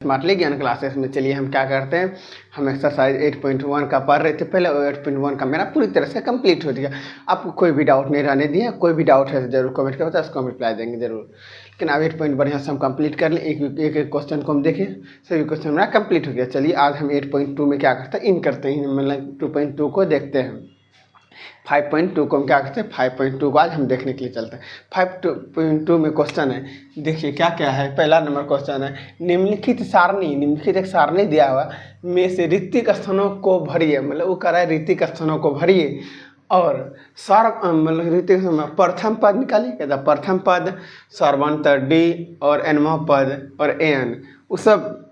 Smartly ज्ञान classes में चलिए हम क्या करते हैं, हम एक्सरसाइज 8.1 का पढ़ रहे थे पहले, और 8.1 का मेरा पूरी तरह से कंप्लीट हो गया। आपको कोई भी डाउट नहीं रहने दिए, कोई भी डाउट है तो जरूर कमेंट करो, तो उसको हम रिप्लाई देंगे जरूर। लेकिन अब 8 पॉइंट बढ़िया से हम कंप्लीट कर लें, एक एक क्वेश्चन को हम देखें, सभी क्वेश्चन मेरा कंप्लीट हो गया। चलिए आज हम 8.2 में क्या करते हैं, इन करते हैं, मतलब 2.2 को देखते हैं। 5.2 को हम क्या करते हैं, 5.2 को आज हम देखने के लिए चलते हैं। 5.2 में क्वेश्चन है, देखिए क्या क्या है। पहला नंबर क्वेश्चन है, निम्नलिखित एक सारणी दिया हुआ में से ऋतिक स्थानों को भरिए, मतलब वो कह रहा है ऋतिक स्थानों को भरिए और मतलब ऋतिक प्रथम पद निकालिए। कहता प्रथम पद, सर्वांतर डी और एनवा पद और एन, वो सब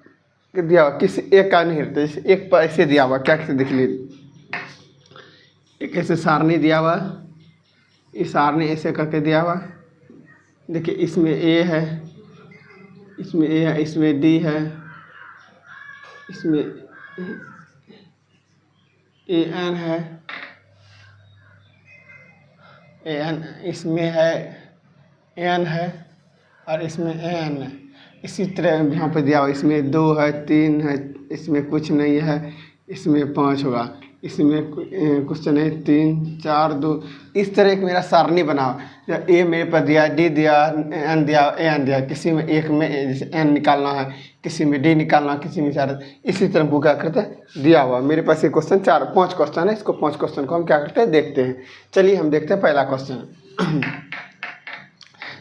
दिया हुआ, किसी एक का नहीं रहता। जैसे एक पर ऐसे दिया हुआ, क्या कैसे देख लीजिए, एक ऐसे सारणी दिया हुआ, इस सारणी ऐसे करके दिया हुआ। देखिए इसमें ए है, इसमें ए है, इसमें डी है, इसमें ए एन है, ए एन इसमें है, एन है और इसमें एन है। इसी तरह यहाँ पे दिया हुआ, इसमें 2 है, 3 है, इसमें कुछ नहीं है, इसमें 5 होगा, इसमें कुछ नहीं, 3 4 2। इस तरह एक मेरा सारणी बना हुआ, ए मेरे पर दिया, डी दिया, एन दिया, ए एन दिया। किसी में एक में जैसे एन निकालना है, किसी में डी निकालना, किसी में 4। इसी तरह वो क्या करते हैं, दिया हुआ। मेरे पास ये क्वेश्चन 5 क्वेश्चन है, इसको 5 क्वेश्चन को हम क्या करते हैं, देखते हैं। चलिए हम देखते हैं पहला क्वेश्चन।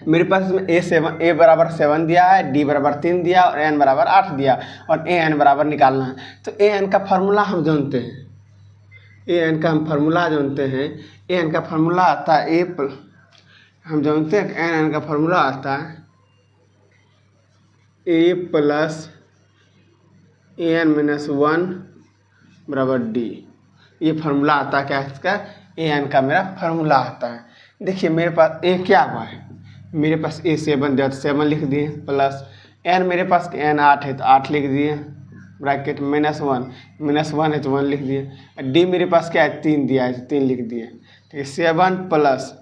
मेरे पास इसमें ए बराबर 7 दिया है, डी बराबर 3 दिया और एन बराबर 8 दिया, और ए एन बराबर निकालना है। तो ए एन का फार्मूला हम जानते हैं, ए एन का हम फार्मूला जानते हैं। ए एन का फार्मूला आता है हम जानते हैं एन एन का फार्मूला आता है ए प्लस एन माइनस 1 बराबर डी। ये फार्मूला आता है क्या इसका, ए एन का मेरा फार्मूला आता है। देखिए मेरे पास ए क्या हुआ है, मेरे पास ए 7 दिया तो 7 लिख दिए, प्लस एन मेरे पास एन 8 है तो 8 लिख दिए, ब्रैकेट -1 है तो 1 लिख दिए। डी मेरे पास क्या है, 3 दिया है तो 3 लिख दिए। ठीक है, 7 प्लस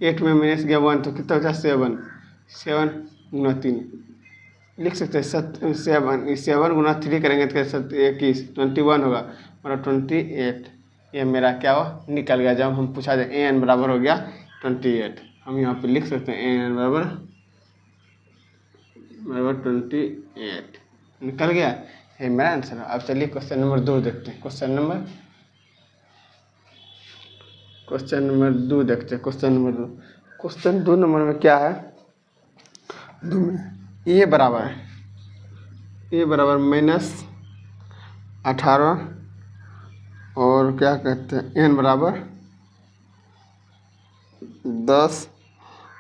8 में माइनस गया 1 तो कितना होता है 7 गुना 3 लिख सकते हैं। 7 गुना 3 करेंगे तो 21 21 होगा, और 28 ये मेरा क्या हुआ, निकल गया। जब हम पूछा जाए ए एन बराबर हो गया 28, हम यहाँ पे लिख सकते हैं ए एन बराबर 28 निकल गया, ये मेरा आंसर है। अब चलिए क्वेश्चन नंबर 2 देखते हैं। क्वेश्चन नंबर 2 देखते हैं। क्वेश्चन 2 नंबर में क्या है, 2 में ए बराबर -18 और क्या कहते हैं एन बराबर 10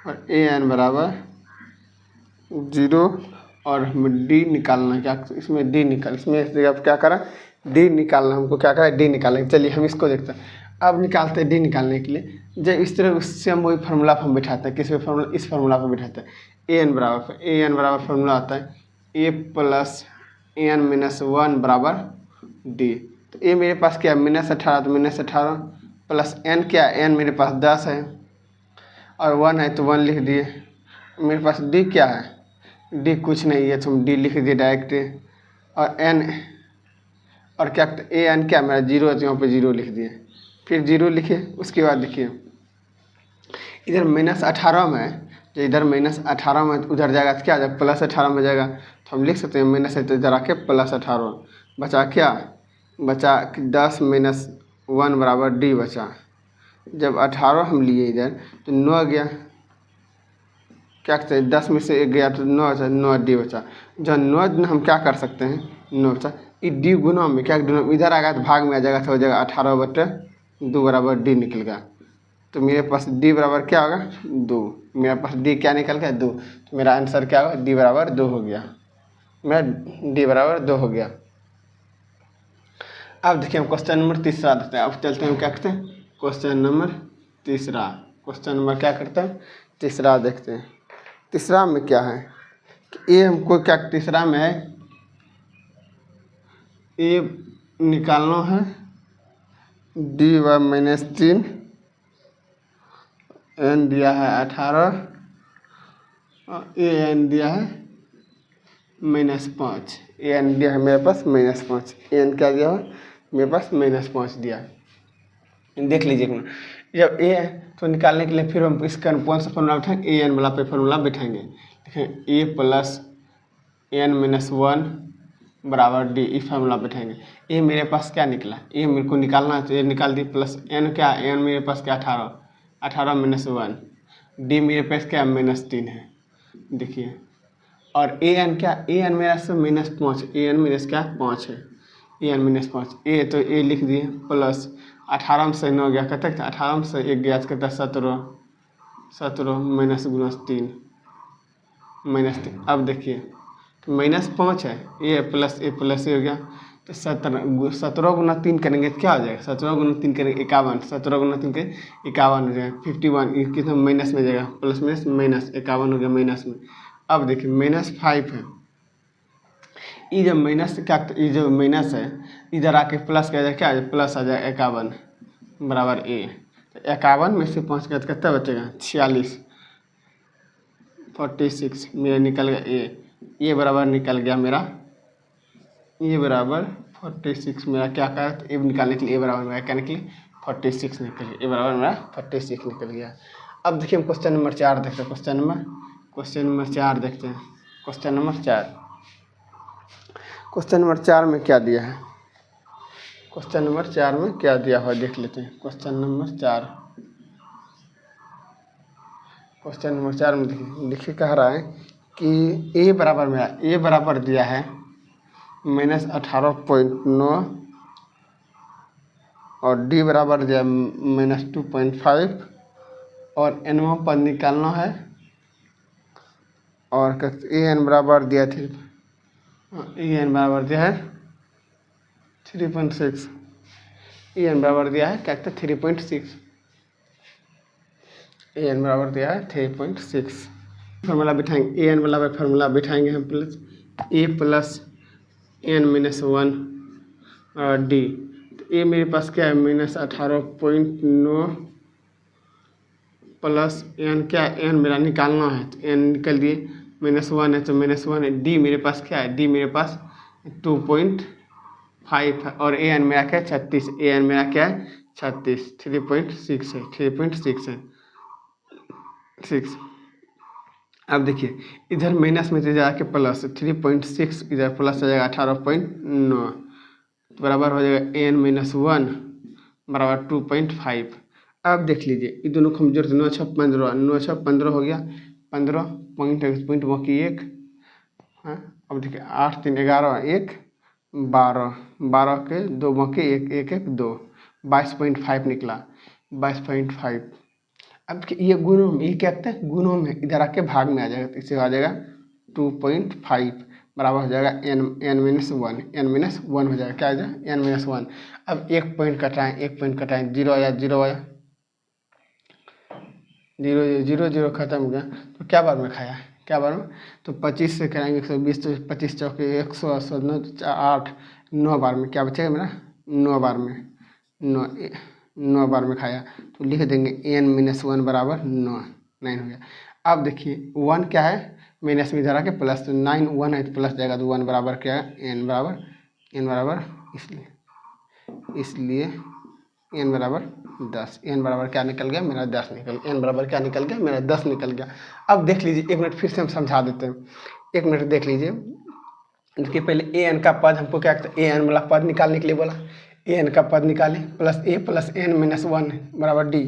और ए एन बराबर 0 और हमें डी निकालना। क्या इसमें इसमें अब क्या करा, डी निकालना, हमको क्या करा, डी निकालना। चलिए हम इसको देखते हैं। अब निकालते हैं डी निकालने के लिए। जब इस तरह उससे हम वही फार्मूला पर हम बैठाते हैं, किस पे फार्मूला, इस फार्मूला पर बैठाते हैं। ए एन बराबर फार्मूला आता है ए प्लस एन माइनस 1 बराबर डी। तो ए मेरे पास क्या है, -18 तो -18 प्लस एन क्या है, एन मेरे पास 10 है और 1 है तो 1 लिख दिए। मेरे पास डी क्या है, डी कुछ नहीं है तो हम डी लिख दिए डायरेक्ट। और एन और क्या ए एन क्या मेरा 0 है तो यहाँ पे 0 लिख दिए, फिर 0 लिखे। उसके बाद देखिए इधर -18 में, जो इधर -18 में उधर जाएगा तो क्या आ जाएगा, +18 में जाएगा। तो हम लिख सकते हैं माइनस है तो इधर आके +18 बचा, क्या बचा 10 - 1 बराबर डी बचा। जब 18 हम लिए इधर तो 9 गया, क्या कहते हैं 10 में से 1 गया तो 9 बचा, 9 डी बचा। जब 9 हम क्या कर सकते हैं, 9 बचा, इस डी गुना में क्या गुना, इधर आ गया तो भाग में आ जाएगा तो हो जाएगा 18/2 बराबर डी निकल गया। तो मेरे पास डी बराबर क्या होगा 2, मेरे पास डी क्या निकल गया 2, तो मेरा आंसर क्या होगा, डी बराबर 2 हो गया, मेरा डी बराबर 2 हो गया। अब देखिए हम क्वेश्चन नंबर 3 देखते हैं। अब चलते हैं, क्या करते हैं, क्वेश्चन नंबर 3 देखते हैं। 3 में क्या है कि ए हमको क्या, 3 में है ए निकालना है डी व -3, एन दिया है 18 ए एन दिया है -5, ए एन दिया है मेरे पास -5, ए एन क्या दिया है मेरे पास -5 दिया है। देख लीजिए एक मिनट, जब ए तो निकालने के लिए फिर हम इसका कौन सा फॉर्मूला बैठाएंगे, ए एन वाला पे फॉर्मूला बैठाएंगे। देखें ए प्लस एन -1 बराबर डी, ई फार्मूला बैठाएंगे। ए मेरे पास क्या निकला, ए मेरे को निकालना है तो ए निकाल दी, प्लस एन क्या, एन मेरे पास क्या 18, 18 -1, डी मेरे पास क्या -3 है। देखिए और ए एन क्या, ए एन मेरा से -5, ए एन मेरे से क्या 5 है, ए एन -5, ए तो ए लिख दिए प्लस 18 से 9 गया कब तक, 18 से 1 गया कहता 17, 17 -3 -3। अब देखिए -5 है, ए प्लस ए हो गया तो 17 गुना 3 करेंगे तो क्या हो जाएगा, 17 गुना 3 करेंगे 51, 17 गुना 3 करेंगे 51 हो जाएगा, 51 ये कितना माइनस में जाएगा, प्लस माइनस 51 हो गया माइनस में। अब देखिए -5 है, ये जब माइनस क्या, ये जो माइनस है इधर आके प्लस क्या आ जाएगा, क्या प्लस आ जाएगा 51 बराबर ए, तो 51 में से 5 का कितना बचेगा 46, 46 मेरा निकल गया ए बराबर निकल गया मेरा, ए बराबर 46 मेरा क्या करा, तो ए निकालने के लिए ए बराबर मेरा क्या निकले 46 निकल गया, ए बराबर मेरा 46 निकल गया। अब देखिए हम क्वेश्चन नंबर 4 देखते हैं, क्वेश्चन नंबर 4 देखते हैं, क्वेश्चन नंबर 4 में क्या दिया है, क्वेश्चन नंबर 4 में क्या दिया हुआ देख लेते हैं। क्वेश्चन नंबर 4 में देखिए कह रहा है कि ए बराबर मेरा, ए बराबर दिया है -18.9 और डी बराबर दिया -2.5 और एनवा पद निकालना है, और ए एन बराबर दिया थे, ए एन बराबर दिया है 3.6, ए एन बराबर दिया है क्या कहते हैं 3.6, ए एन बराबर दिया है 3.6। फार्मूला बिठाएंगे, ए एन वाला फार्मूला बिठाएंगे हम, प्लस ए प्लस एन -1 और डी, तो ए मेरे पास क्या है -18.9 प्लस एन क्या, एन मेरा निकालना है तो एन निकल दिए, -1 है तो -1 है, डी मेरे पास क्या है, डी मेरे पास 2.5 है और ए एन मेरा क्या है 36, ए एन मेरा क्या है 36, 3.6 है, 3.6 है 6। अब देखिए इधर माइनस में जाके प्लस 3.6, इधर प्लस आ जाएगा 18.9 बराबर हो जाएगा एन -1 बराबर 2.5। अब देख लीजिए ये दोनों को हम जोड़ते 9 6 15, 9 6 15 हो गया, 15 पॉइंट बाकी 1, हाँ अब देखिए 8 3 11 1 12, 12 के 2 बाकी 1 1 1 2, 22.5 निकला 22.5। अब ये गुणों में, ये क्या कहते हैं गुणों में, इधर आके भाग में आ जाएगा तो इससे आ जाएगा 2.5 बराबर हो जाएगा n -1, n -1 हो जाएगा, क्या आ जाएगा n -1। अब 1 पॉइंट कटाएं 0 आया 0 आया 0 0 0 खत्म हो गया, तो क्या बार में खाया, क्या बार में, तो 25 से कराएंगे 120, तो 25 चौके 100 8 9 बार में क्या बचेगा मेरा 9 बार में, 9 बार में खाया, तो लिख देंगे n -1 बराबर 9 हो गया। अब देखिए 1 क्या है माइनस में इधर आके प्लस, तो 9 1 है तो प्लस जाएगा, तो 1 बराबर क्या है n बराबर इसलिए n बराबर 10, n बराबर क्या निकल गया मेरा 10 निकल, n बराबर क्या निकल गया मेरा 10 निकल गया। अब देख लीजिए 1 मिनट फिर से हम समझा देते हैं, 1 मिनट देख लीजिए। देखिए पहले ए एन का पद हमको क्या कहता है, ए एन वाला पद निकालने के लिए बोला, ए एन का पद निकाले प्लस n -1 बराबर डी,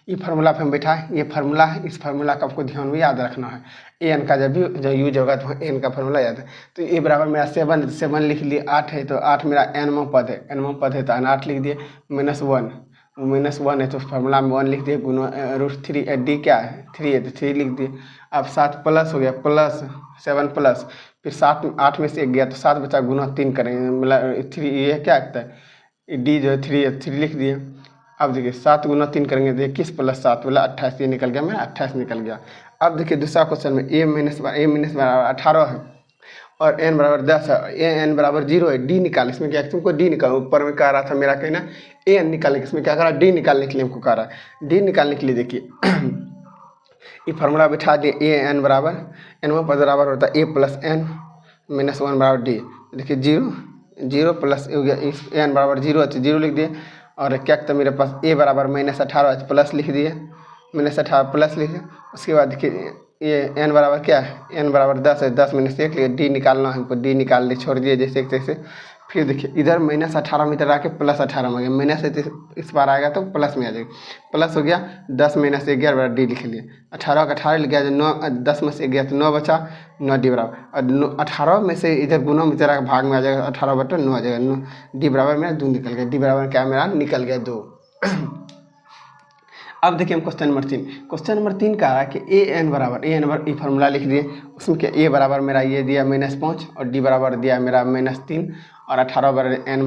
ये फार्मूला पे हम बैठाए, ये फार्मूला है, इस फार्मूला का आपको ध्यान में याद रखना है। ए एन का जब यूज होगा तो एन का फार्मूला याद है, तो ए बराबर मेरा 7 लिख लिए, 8 है तो 8 मेरा एनवा पद है तो 8 लिख दिए, -1 है तो फार्मूला में 1 लिख दिए, गुना √3, डी क्या है 3 है तो 3 लिख दिए। अब 7 प्लस हो गया, प्लस 7 प्लस फिर 8 में से 1 गया तो 7 बचा, गुना 3 करेंगे मतलब 3, ये क्या आता है डी जो है 3 लिख दिए। अब देखिए 7 गुना 3 करेंगे तो 21 प्लस 7 बोला 28, ये निकल गया मेरा 28 निकल गया। अब देखिए दूसरा क्वेश्चन में a बराबर 18 है और n बराबर 10 है, n बराबर 0 है, डी निकाल, इसमें क्या तुमको डी निकाल, ऊपर में कह रहा था मेरा कहना an निकालने, इसमें क्या कह रहा है डी निकालने के लिए हमको कह रहा है। डी निकालने के लिए देखिए ये फार्मूला बिठा दिए, ए एन बराबर एन पद बराबर होता है ए प्लस एन माइनस वन बराबर डी। देखिए जीरो जीरो प्लस हो गया, एन बराबर जीरो, अच्छा जीरो लिख दिए। और क्या था मेरे पास ए बराबर -18 प्लस लिख दिए, -18 प्लस लिखे। उसके बाद देखिए ये एन बराबर क्या है, एन बराबर 10 है, 10 में से 1 लिए डी निकालना है हमको, डी निकाल ले छोड़ दिए जैसे तैसे। फिर देखिए इधर -18 में इधर आके +18 में आ गया, माइनस है इस बार आएगा तो प्लस में आ जाएगा, प्लस हो गया 10 में से 11 बराबर डी लिख लिए। 18 का 18 लिख गया, 9 10 में से गया तो 9 बचा, 9 डी बराबर। और 18 में से इधर गुणों में तेरा भाग में आ जाएगा, 18/9 आ जाएगा, 9 डी बराबर मेरा 2 निकल गया, डी बराबर क्या मेरा निकल गया 2। अब देखिए हम क्वेश्चन नंबर 3, क्वेश्चन नंबर 3 का रहा है कि ए एन बराबर ई फार्मूला लिख दिए। उसमें क्या ए बराबर मेरा ये दिया -5 और डी बराबर दिया मेरा -3 और 18 बराबर एन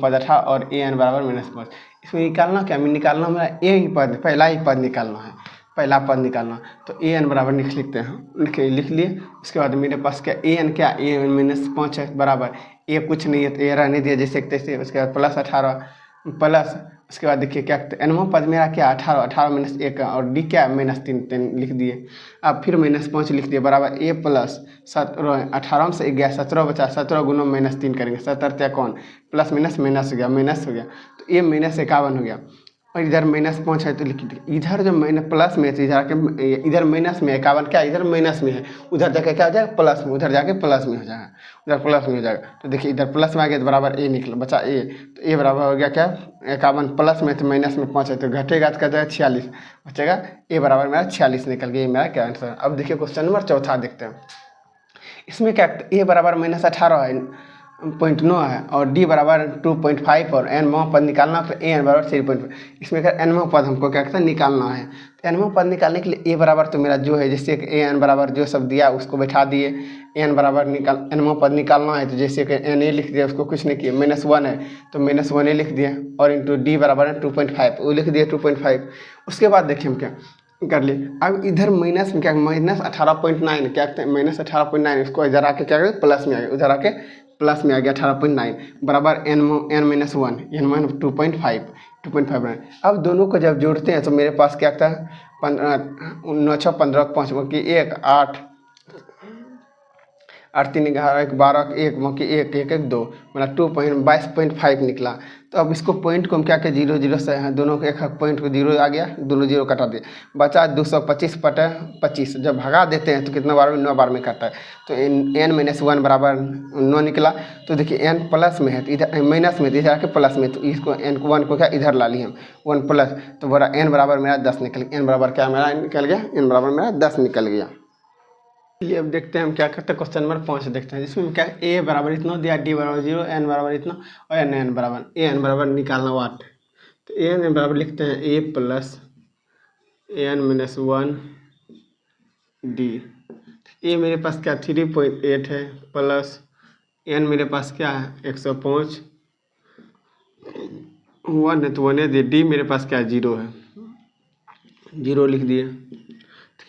पद 18 और ए एन बराबर -5। इसमें निकालना क्या, निकालना मेरा ए ही पद, पहला ही पद निकालना है, पहला पद निकालना। तो ए एन बराबर लिखते हैं, लिख लिए। उसके बाद मेरे पास क्या ए एन -5 है बराबर, ए कुछ नहीं है तो ए रहने दिया जैसे तैसे। उसके बाद +18 प्लस, उसके बाद देखिए क्या एनमो पद मेरा क्या 18, 18 में 1 और डी क्या -3 लिख दिए। अब फिर -5 लिख दिए बराबर ए प्लस 17, 18 से 11 17 बचा, 17 गुना -3 करेंगे, 17 कौन प्लस माइनस माइनस हो गया, माइनस हो गया तो ये -51 हो गया। और इधर -5 है तो लिख दीजिए, इधर जो प्लस में है तो इधर आके इधर माइनस में 51 क्या इधर माइनस में है, उधर जाके क्या हो जाएगा प्लस में, उधर जाके प्लस में हो जाएगा, उधर प्लस में हो जाएगा। तो देखिए इधर प्लस में आ गया तो बराबर ए निकला, बचा ए, तो ए बराबर हो गया क्या 51 प्लस में तो माइनस में 5 है तो घटेगा तो क्या जाएगा 46 बचेगा, ए बराबर मेरा 46 निकल गया, ये मेरा क्या आंसर। अब देखिए क्वेश्चन नंबर 4 देखते हैं। इसमें क्या ए बराबर -18 है 0.9 है और डी बराबर 2.5 और एन पद निकालना तो ए एन बराबर 3.5। इसमें क्या एन पद हमको क्या कहता है निकालना है। तो एन पद निकालने के लिए ए बराबर तो मेरा जो है जैसे ए एन बराबर जो सब दिया उसको बैठा दिए, एन बराबर एन पद निकालना है तो जैसे कि एन ए लिख दिया, उसको कुछ नहीं किया, -1 है तो -1 ए लिख दिया और इंटू डी बराबर है 2.5 वो लिख दिया 2.5। उसके बाद देखिए हम क्या कर लिए, अब इधर माइनस में क्या -18.9 क्या कहते हैं -18.9, इसको इधर आके क्या करें प्लस में आ गया, उधर आके प्लस में आ गया 18.9 बराबर n-1 n 2.5 अब दोनों को जब जोड़ते हैं तो मेरे पास क्या आता है 9 6 15 5 की 1 8 8 3 11 1 12 1 1 1 1 2 मतलब 22.5 निकला। तो अब इसको पॉइंट को हम क्या करें 0 0 से हैं, दोनों के एक पॉइंट को 0 आ गया, दोनों 0 कटा दिए, बचा 225/25। जब भगा देते हैं तो कितना बार में 9 बार में कटता है, तो n-1 बराबर 9 निकला। तो देखिए n प्लस में है तो इधर माइनस में, इधर आके प्लस में, तो इसको n1 को क्या इधर ला लिए हम 1 प्लस, तो बड़ा n बराबर मेरा 10 निकल गया, n बराबर क्या मेरा निकल गया, n बराबर मेरा 10 निकल गया। चलिए अब देखते हैं हम क्या करते हैं, क्वेश्चन नंबर 5 देखते हैं, जिसमें क्या ए बराबर इतना दिया, डी बराबर 0, एन बराबर इतना और एन बराबर ए एन बराबर निकालना 8। तो ए एन बराबर लिखते हैं ए प्लस n-1 डी। ए मेरे पास क्या 3.8 है प्लस एन मेरे पास क्या है 105 1 है तो 1 है, डी मेरे पास क्या 0 है, 0 लिख दिए।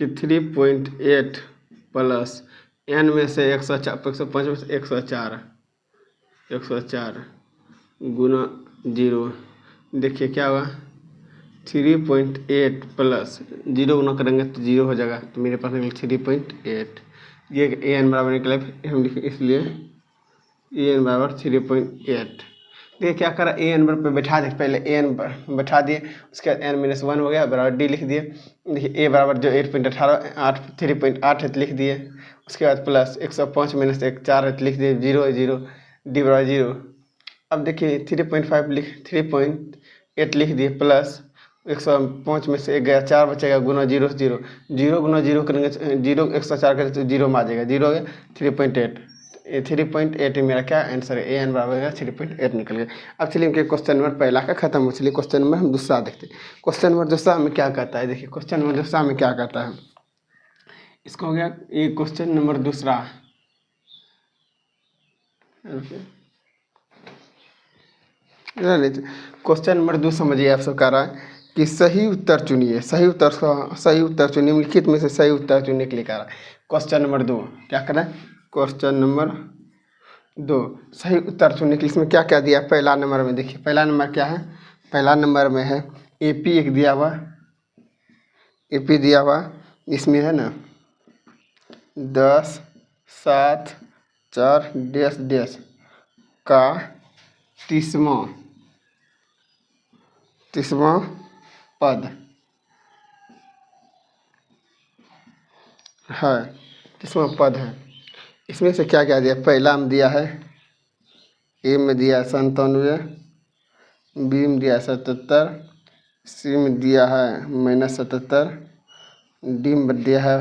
3.8 प्लस एन में से 105 में से 104 गुना 0, देखिए क्या हुआ 3.8 प्लस 0 गुना करेंगे तो 0 हो जाएगा, तो मेरे पास निकला 3.8, ये ए एन बराबर निकला हम लिखे, इसलिए ए एन बराबर 3.8। देखिए क्या करा ए एन पर बैठा दे, पहले ए एन बैठा दिए, उसके बाद n-1 हो गया बराबर डी लिख दिए। देखिए ए बराबर जो 8.18 3.8 है तो लिख दिए, उसके बाद प्लस 105 में से 4 है तो लिख दिए 0 डी बराबर 0। अब देखिए 3.8 लिख दिए प्लस 105 में से 1 गया 4 बचेगा गुना 0 0 गुना 0 करेंगे 0 104 करेंगे तो 0 में आ जाएगा, 0 हो गया 3.8। 3.8 मेरा क्या आंसर है, ए एन बराबर 3.8 निकल गया। अब चलिए इनके क्वेश्चन नंबर पहला का खत्म हो, चलिए क्वेश्चन नंबर हम दूसरा देखते हैं। क्वेश्चन नंबर दूसरा में क्या कहता है, देखिए क्वेश्चन नंबर दूसरा में क्या कहता है, इसको हो गया ये क्वेश्चन नंबर दूसरा। क्वेश्चन नंबर 2 समझिए, आप सब कह रहा है कि सही उत्तर चुनिए, सही उत्तर चुनिए, निम्नलिखित में से सही उत्तर चुनने के लिए कह रहा है। क्वेश्चन नंबर 2 क्या कर रहा है, क्वेश्चन नंबर 2 सही उत्तर चुनने के लिए इसमें क्या क्या दिया। पहला नंबर में देखिए, पहला नंबर क्या है, पहला नंबर में है एपी एक दिया हुआ, एपी दिया हुआ, इसमें है ना 10 7 4 डैश डैश का 30वां पद है, 30वां पद है। इसमें से क्या क्या दिया? पहला में दिया है ए में दिया है 97, बी में दिया है 77, सी में दिया है -77, डी में दिया है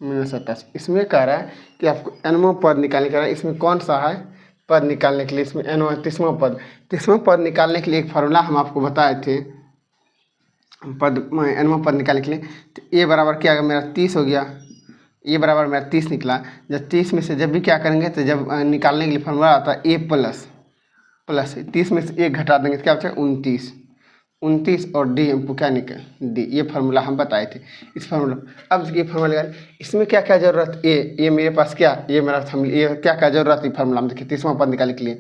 -27। इसमें कह रहा है कि आपको एनवां पद निकालने का है। इसमें कौन सा है पद निकालने के लिए? इसमें एनवां 30वां पद निकालने के लिए एक फार्मूला हम आपको बताए थे एनवां पद निकालने के लिए। तो ए बराबर क्या होगा मेरा 30 हो गया, ए बराबर मेरा 30 निकला। जब 30 में से जब भी क्या करेंगे तो जब निकालने के लिए फार्मूला आता है ए प्लस 30 में से 1 घटा देंगे तो क्या बचा? 29 और डी हमको क्या निकल डी। ये फार्मूला हम बताए थे इस फार्मूला। अब ये फार्मूला लगा, इसमें क्या क्या जरूरत? ए मेरे पास क्या ये मेरा ये क्या क्या जरूरत है फार्मूला में? देखिए 30वां पद निकालने के लिए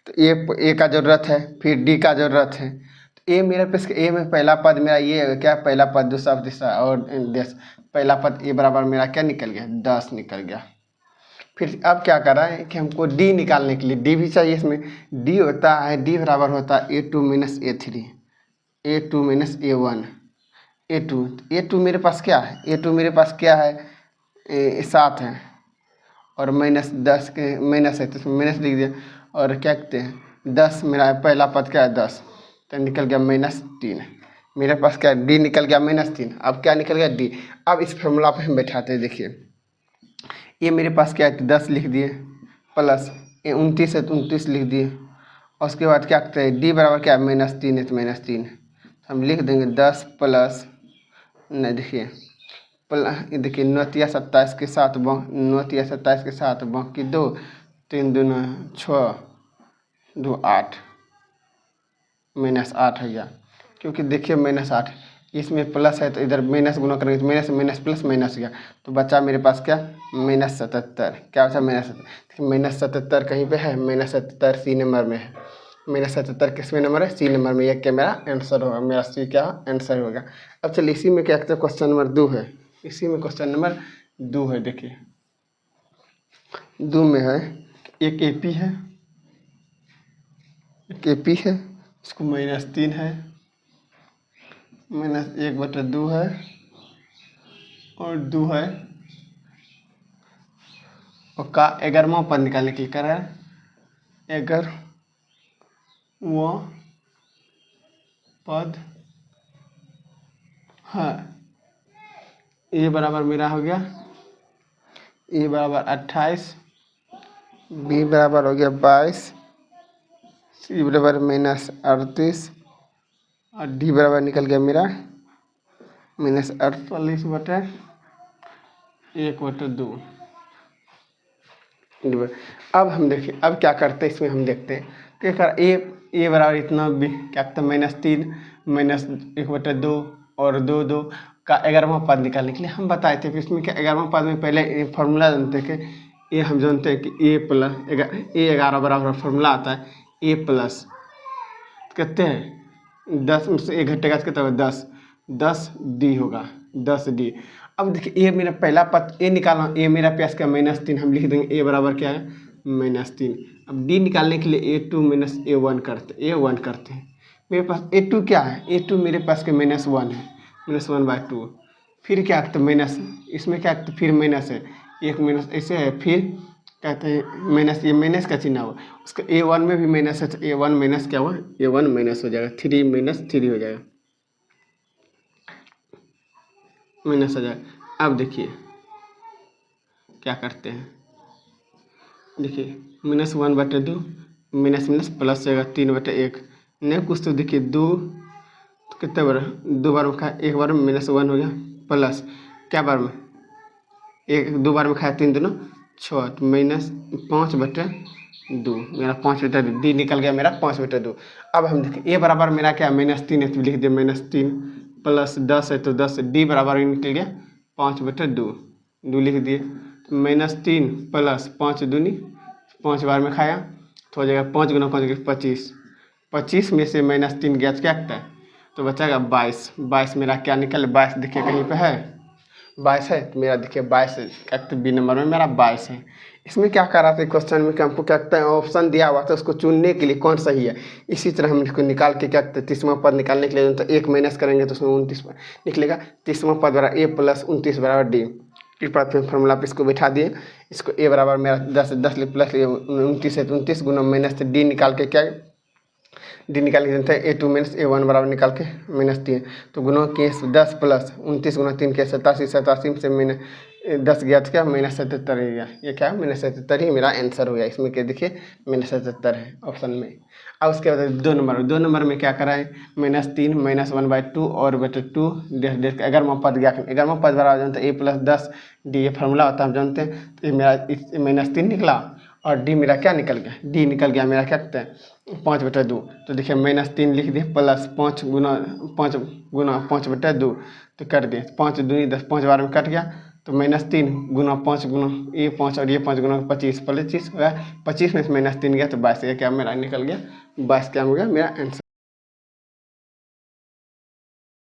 तो ए का जरूरत है, फिर डी का जरूरत है। तो ए मेरे पास ए में पहला पद मेरा ये क्या? पहला पद, दूसरा तीसरा और देश। पहला पद ए बराबर मेरा क्या निकल गया? 10 निकल गया। फिर अब क्या कर रहा है कि हमको डी निकालने के लिए डी भी चाहिए। इसमें डी होता है, डी बराबर होता है A2 - A3, A2 - A1, A2 मेरे पास क्या है? A2 मेरे पास क्या है? 7 है और -10 के माइनस है तो इसमें माइनस लिख दिया। और क्या कहते हैं 10 मेरा पहला पद क्या है? 10, तो निकल गया -3। मेरे पास क्या डी निकल गया -3। अब क्या निकल गया? डी। अब इस फॉर्मूला पे हम बैठाते हैं। देखिए ये मेरे पास क्या है? 10 लिख दिए प्लस 29 है तो 29 लिख दिए। और उसके बाद क्या कहते हैं डी बराबर क्या है? -3 है तो -3 हम लिख देंगे 10 प्लस नहीं देखिए देखिए 9 × 27 के साथ 9 × 27 के साथ बाकी 2, 3 दूना 6, 2 8 -8 है गया। क्योंकि देखिए -8 इसमें प्लस है तो इधर माइनस गुना करेंगे तो माइनस माइनस प्लस माइनस गया तो बचा मेरे पास क्या? -77। क्या बचा? -77 कहीं पे है? -77 सी नंबर में है। -77 किसमें नंबर है? सी नंबर में। ये क्या मेरा आंसर होगा? मेरा सी क्या आंसर होगा? अब चलिए इसी में क्या कहते हैं क्वेश्चन नंबर 2 है। इसी में क्वेश्चन नंबर 2 है। देखिए 2 में है एक AP है, एक AP है, इसको -3 है, -1/2 है और 2 है और का 11वां पद निकालने के लिए कर रहा है 11वां पद है। ए बराबर मेरा हो गया ए बराबर 28, बी बराबर हो गया 22, सी बराबर -38 और डी बराबर निकल गया मेरा -48/1/2। अब हम देखिए अब क्या करते हैं इसमें हम देखते हैं क्या कर ए बराबर इतना बी क्या कहते हैं -3 -1/2 और 2 2 का 11वां पद निकालने के लिए हम बताए थे। फिर इसमें क्या 11वां पद में पहले फार्मूला जानते हैं कि ये हम जानते हैं कि A11 बराबर फार्मूला आता है A प्लस कहते हैं 10 में से 1 घटेगा तो कितना होगा? 10 डी होगा 10 डी। अब देखिए ए मेरा पहला पद ए निकालना, ए मेरा प्यास का -3 हम लिख देंगे ए बराबर क्या है? -3। अब डी निकालने के लिए A2 - A1 करते हैं। मेरे पास A2 क्या है? A2 मेरे पास के -1 है, -1/2। फिर क्या कहते हैं माइनस, इसमें क्या कहते हैं फिर माइनस है, एक माइनस ऐसे है, फिर कहते हैं माइनस, ये माइनस का चिन्ह हुआ उसका A1 में भी माइनस है तो A1 माइनस क्या हुआ? A1 माइनस हो जाएगा, 3 - 3 हो जाएगा, माइनस हो जाएगा। अब देखिए क्या करते हैं, देखिए -1/2 माइनस माइनस प्लस जाएगा 3/1 नहीं कुछ तो देखिए 2 तो कितने बार 2 बार में खाया, एक बार में -1 हो गया प्लस क्या बार में 2 बार में खाया 3 दूना 6 तो -5/2 मेरा 5/2 डी निकल गया मेरा 5/2। अब हम देखिए ए बराबर मेरा क्या -3 है तो लिख दिया -3 प्लस 10 है तो 10 डी बराबर निकल गया 5/2 2 लिख दिए -3 प्लस 5 दूनी 5 बार में खाया तो हो जाएगा 5 गुना 5 25, 25 में से -3 गया तो क्या लगता है तो बचेगा 22 मेरा क्या निकल 22 देखिए कहीं पे है 22 है, तो मेरा देखिए 22 है, क्या कहते हैं बी नंबर में मेरा 22 है। इसमें क्या कर रहा था क्वेश्चन में कि हमको क्या कहते हैं ऑप्शन दिया हुआ था, उसको चुनने के लिए कौन सही है। इसी तरह हम इसको निकाल के क्या कहते हैं 30वां पद निकालने के लिए तो 1 माइनस करेंगे तो उसमें 29 निकलेगा। 30वां पद बराबर a प्लस 29 बराबर डी। इस बात फिर फॉर्मूला पे इसको बैठा दिए। इसको a बराबर मेरा 10 प्लस 29 है तो 29 गुना माइनस से डी निकाल के क्या डी निकाल के जनता है a2 माइनस a1 बराबर निकाल के -3 तो गुना के 10 प्लस 29 गुना 3 के 87 87 से मैंने 10 गया तो क्या -77 ही गया। ये क्या -77 ही मेरा आंसर हो गया। इसमें क्या देखिए -77 है ऑप्शन में। अब उसके बाद 2 नंबर में क्या करा है -3 -1/2 और बटे 2 11वां पद गया। 11वां पद बराबर जानते a प्लस 10 डी, ये फार्मूला होता है हम जानते हैं। तो ये मेरा -3 निकला और डी मेरा क्या निकल गया, डी निकल गया मेरा क्या कहते हैं 5/2। तो देखिए -3 लिख दिए प्लस 5 गुना 5/2 तो कट दिए 5 दूनी 10 5 बार में कट गया तो -3 गुना 5 गुना ये 5 और ये 5 गुना 25 हो गया। 25 में से -3 गया तो 22 क्या मेरा निकल गया 22 क्या हो गया मेरा आंसर।